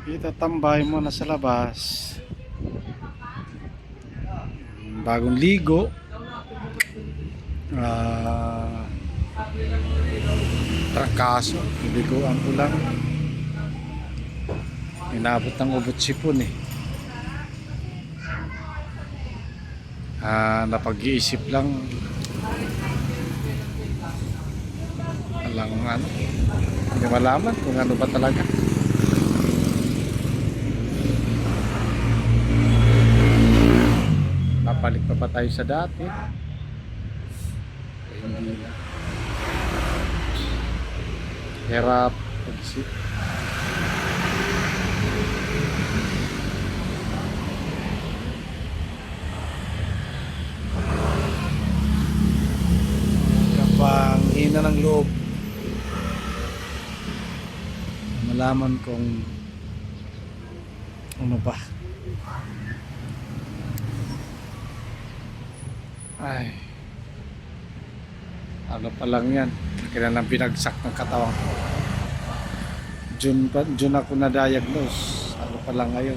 itatambay mo na sa labas. Bagong ligo. Trangkaso, liguan ko lang. Inabot ng ubot sipon eh. Napag-iisip lang. Walang ano, hindi malaman kung ano ba talaga. Papalik pa ba tayo sa dati? Hindi na. Hirap pag-isip. Kapang hina ng loob. Malaman kung ano ba. Ay, ano pa lang yan, kailangan binagsak ng katawan ko. June ako na-diagnose. Ano pa lang ngayon,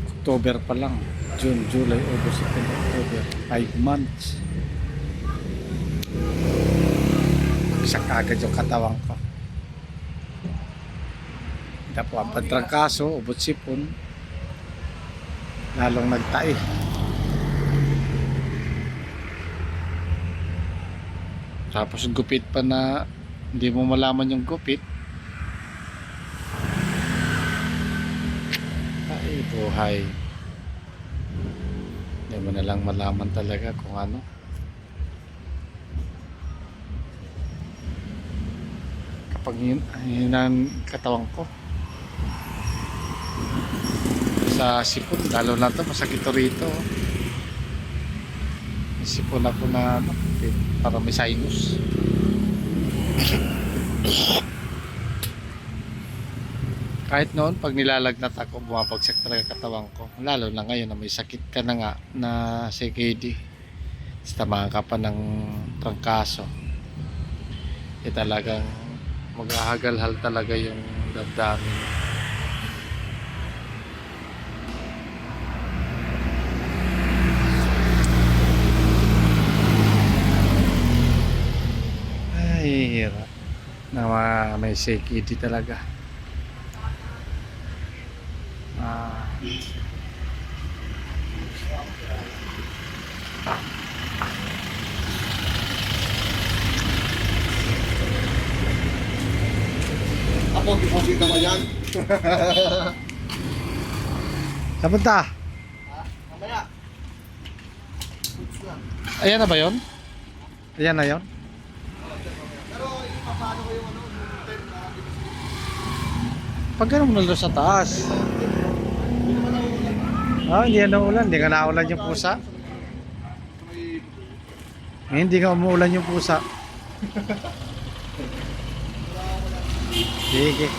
October pa lang. June, July, August, September, October, 5 months. Bagsak agad yung katawan ko. Tapos ang pagtrangkaso, ubot sipon, lalong nagtae. Tapos gupit pa na hindi mo malaman yung gupit. Ay buhay, hindi mo na lang malaman talaga kung ano. Kapag hinan katawan ko sa sipon, lalo na ito masakit rito. May sipon ako na ano, para may sinus. Kahit noon pag nilalagnat ako, bumabagsak talaga katawan ko. Lalo na ngayon na may sakit ka na nga na CKD, tamaan ka pa ng trangkaso, talagang maghahagal-hal talaga yung damdamin. Ay, hirap na may CKD talaga. Ako, di ka ba yan? Napunta? Mamaya. Ayan na ba yun? Ayan na yun? Pero ipapano ko yung ano, yung tent na Pag ganun mo sa taas. Hindi na ulan. Hindi ka naulan yung pusa. Hindi ka umuulan yung pusa. Sige.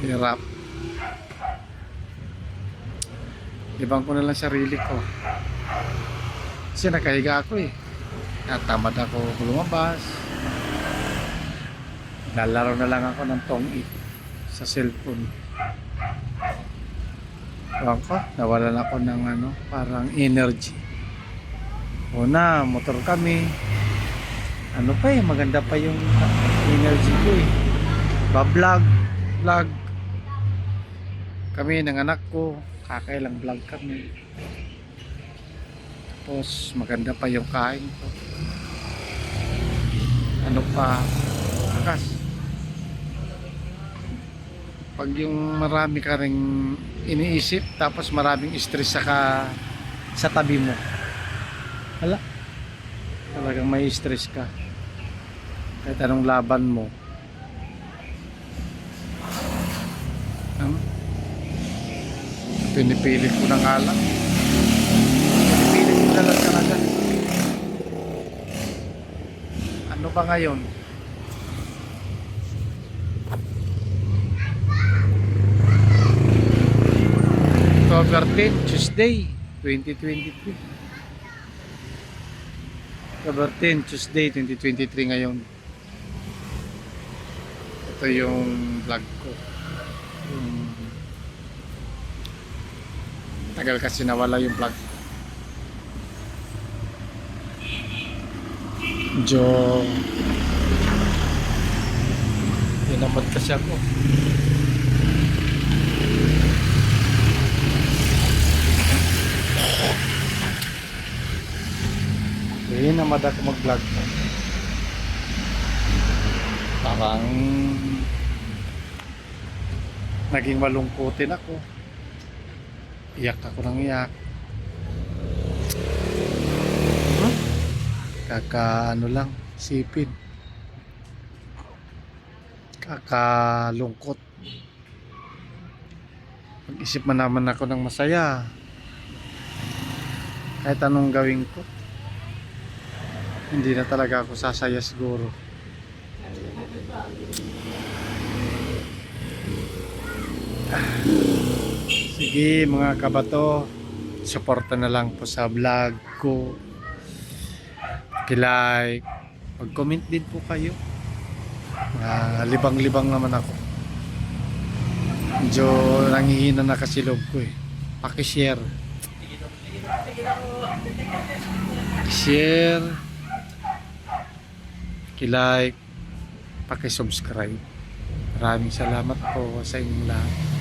Hirap. Libang ko na lang sarili ko. Kasi nakahiga ako eh. Natamad ako lumabas. Lalaro na lang ako ng tong-it sa cellphone. Ewan ko, nawalan ako ng ano, parang energy. Una, motor kami. Ano pa eh, maganda pa yung energy ko eh. Vlog kami ng anak ko, kakailang vlog kami. Tapos maganda pa yung kain ko. Ano pa, akas. Pag yung marami ka ring iniisip, tapos maraming stress sa tabi mo, wala, talagang may stress ka kahit anong laban mo. Pinipilit ko na nga lang, pinipilit ko na lang talaga. Ano ba ngayon? October 10, Tuesday. 2023. October 10, Tuesday, 2023 ngayon. Ito yung vlog ko. Tagal kasi nawala yung vlog. Medyo tinamad kasi ako. Namad ako mag-vlog. Parang naging malungkutin ako. Iyak ako ng iyak. Ano lang, sipin. Kakalungkot. Mag-isip man naman ako ng masaya. Kahit anong gawin ko, hindi na talaga ako sasaya siguro. Sige mga kabato, suporta na lang po sa vlog ko. Like, mag-comment din po kayo. Libang-libang naman ako. Medyo nangihina na kasi loob ko eh. Paki-share. Share. Paki-like. Paki-subscribe. Maraming salamat po sa inyong lahat.